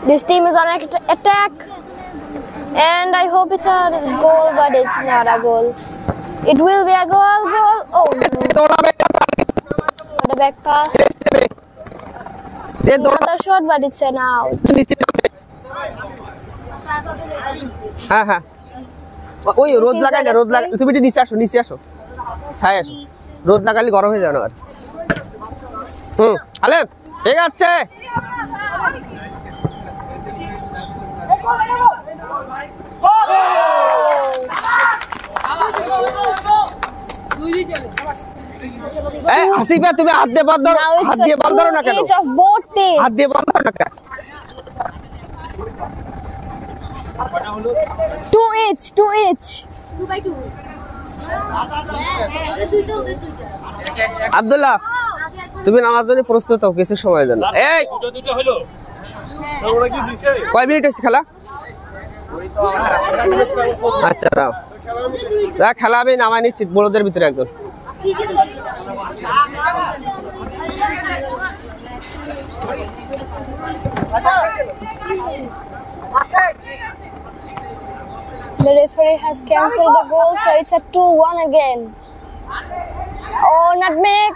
This team is on attack, and I hope it's a goal, but it's not a goal. It will be a goal. Oh no! What a back pass. Another shot, but it's an out. হ্যাঁ ওই রোদ লাগাই না, রোদ লাগা তুমি একটু নিচে আসো ছায় আসো, রোদ লাগালে গরম হয়ে যাবে না আর। আলেম ঠিক আছে। আসিফা তুমি হাত দিয়ে বল ধরো, হাত দিয়ে বল ধরো না কেন? হাত দিয়ে বল ধরো না কেন? 2 each. 2 by 2. আব্দুল্লাহ তুমি নামাজ জন্য প্রস্তুত হও, কিছু সময় দেন। এই দুটো হলো ওরা কি দিছে? কয় মিনিট হইছে খেলা? আচ্ছা দাও খেলা আমি নামাই নিচ্ছি বড়দের ভিতরে একদম। The referee has cancelled the goal, so it's a 2-1 again. Oh, nutmeg!